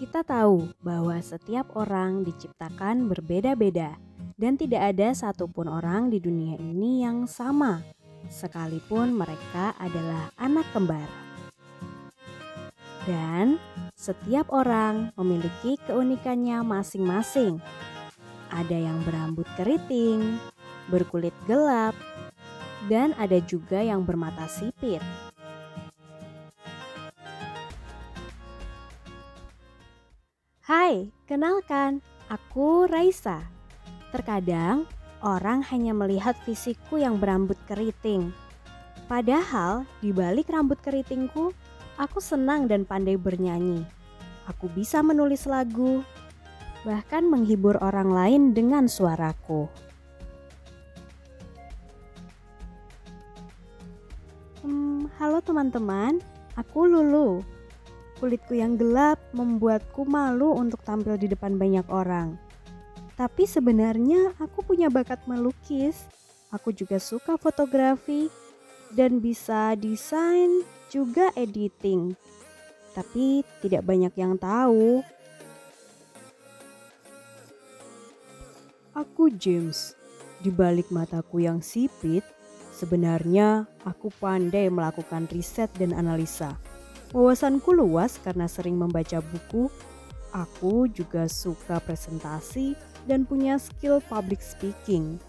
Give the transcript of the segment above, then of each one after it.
Kita tahu bahwa setiap orang diciptakan berbeda-beda dan tidak ada satupun orang di dunia ini yang sama, sekalipun mereka adalah anak kembar. Dan setiap orang memiliki keunikannya masing-masing. Ada yang berambut keriting, berkulit gelap, dan ada juga yang bermata sipit. Hai, kenalkan, aku Raisa. Terkadang orang hanya melihat fisikku yang berambut keriting. Padahal di balik rambut keritingku, aku senang dan pandai bernyanyi. Aku bisa menulis lagu, bahkan menghibur orang lain dengan suaraku. Halo teman-teman, aku Lulu. Kulitku yang gelap membuatku malu untuk tampil di depan banyak orang. Tapi sebenarnya aku punya bakat melukis. Aku juga suka fotografi dan bisa desain juga editing. Tapi tidak banyak yang tahu. Aku James. Di balik mataku yang sipit, sebenarnya aku pandai melakukan riset dan analisa. Wawasanku luas karena sering membaca buku. Aku juga suka presentasi dan punya skill public speaking.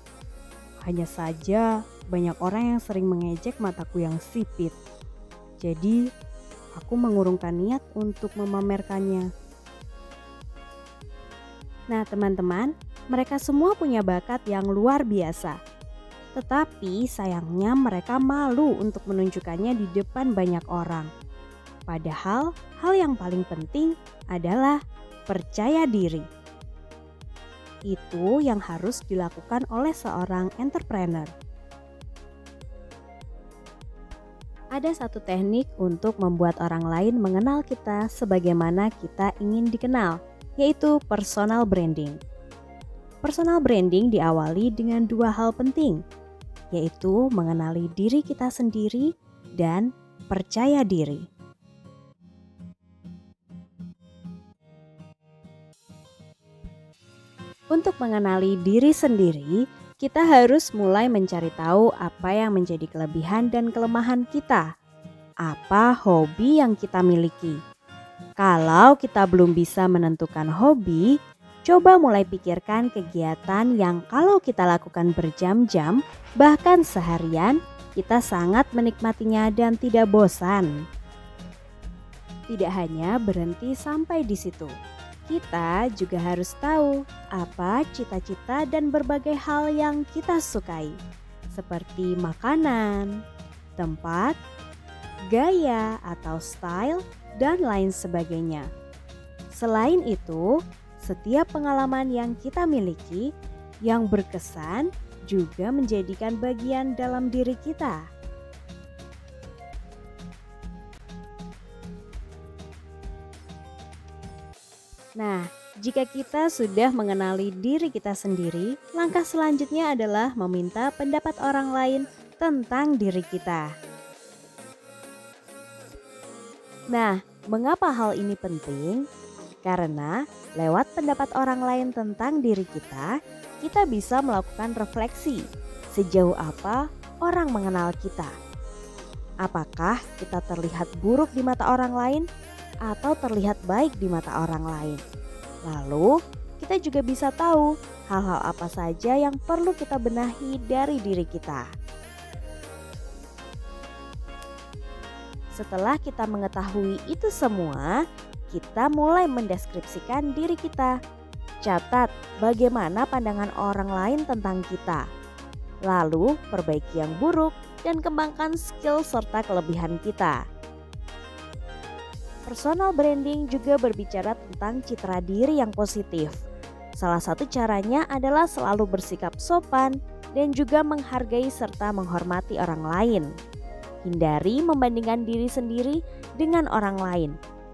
Hanya saja banyak orang yang sering mengejek mataku yang sipit. Jadi aku mengurungkan niat untuk memamerkannya. Nah teman-teman, mereka semua punya bakat yang luar biasa. Tetapi sayangnya mereka malu untuk menunjukkannya di depan banyak orang. Padahal hal yang paling penting adalah percaya diri. Itu yang harus dilakukan oleh seorang entrepreneur. Ada satu teknik untuk membuat orang lain mengenal kita sebagaimana kita ingin dikenal, yaitu personal branding. Personal branding diawali dengan dua hal penting, yaitu mengenali diri kita sendiri dan percaya diri. Untuk mengenali diri sendiri, kita harus mulai mencari tahu apa yang menjadi kelebihan dan kelemahan kita. Apa hobi yang kita miliki? Kalau kita belum bisa menentukan hobi, coba mulai pikirkan kegiatan yang kalau kita lakukan berjam-jam, bahkan seharian, kita sangat menikmatinya dan tidak bosan. Tidak hanya berhenti sampai di situ. Kita juga harus tahu apa cita-cita dan berbagai hal yang kita sukai, seperti makanan, tempat, gaya atau style, dan lain sebagainya. Selain itu, setiap pengalaman yang kita miliki yang berkesan juga menjadikan bagian dalam diri kita. Nah, jika kita sudah mengenali diri kita sendiri, langkah selanjutnya adalah meminta pendapat orang lain tentang diri kita. Nah, mengapa hal ini penting? Karena lewat pendapat orang lain tentang diri kita, kita bisa melakukan refleksi sejauh apa orang mengenal kita. Apakah kita terlihat buruk di mata orang lain? Atau terlihat baik di mata orang lain. Lalu kita juga bisa tahu hal-hal apa saja yang perlu kita benahi dari diri kita. Setelah kita mengetahui itu semua, kita mulai mendeskripsikan diri kita. Catat bagaimana pandangan orang lain tentang kita. Lalu perbaiki yang buruk dan kembangkan skill serta kelebihan kita. Personal branding juga berbicara tentang citra diri yang positif. Salah satu caranya adalah selalu bersikap sopan dan juga menghargai serta menghormati orang lain. Hindari membandingkan diri sendiri dengan orang lain,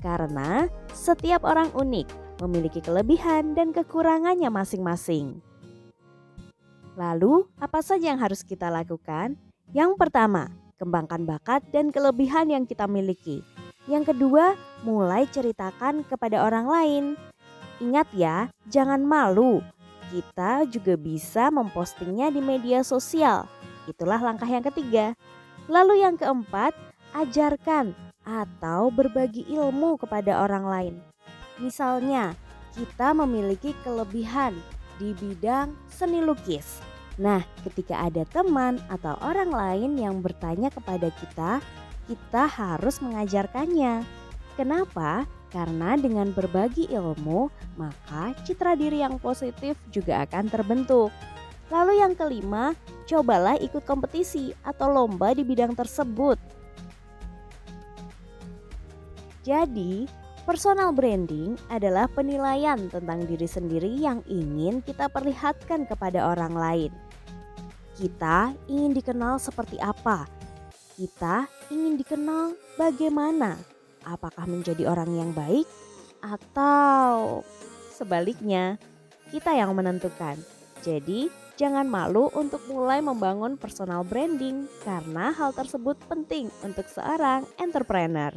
karena setiap orang unik, memiliki kelebihan dan kekurangannya masing-masing. Lalu, apa saja yang harus kita lakukan? Yang pertama, kembangkan bakat dan kelebihan yang kita miliki. Yang kedua, mulai ceritakan kepada orang lain. Ingat ya, jangan malu. Kita juga bisa mempostingnya di media sosial. Itulah langkah yang ketiga. Lalu yang keempat, ajarkan atau berbagi ilmu kepada orang lain. Misalnya, kita memiliki kelebihan di bidang seni lukis. Nah, ketika ada teman atau orang lain yang bertanya kepada kita harus mengajarkannya. Kenapa? Karena dengan berbagi ilmu, maka citra diri yang positif juga akan terbentuk. Lalu yang kelima, cobalah ikut kompetisi atau lomba di bidang tersebut. Jadi, personal branding adalah penilaian tentang diri sendiri yang ingin kita perlihatkan kepada orang lain. Kita ingin dikenal seperti apa? Kita ingin dikenal bagaimana? Apakah menjadi orang yang baik atau sebaliknya? Kita yang menentukan. Jadi, jangan malu untuk mulai membangun personal branding karena hal tersebut penting untuk seorang entrepreneur.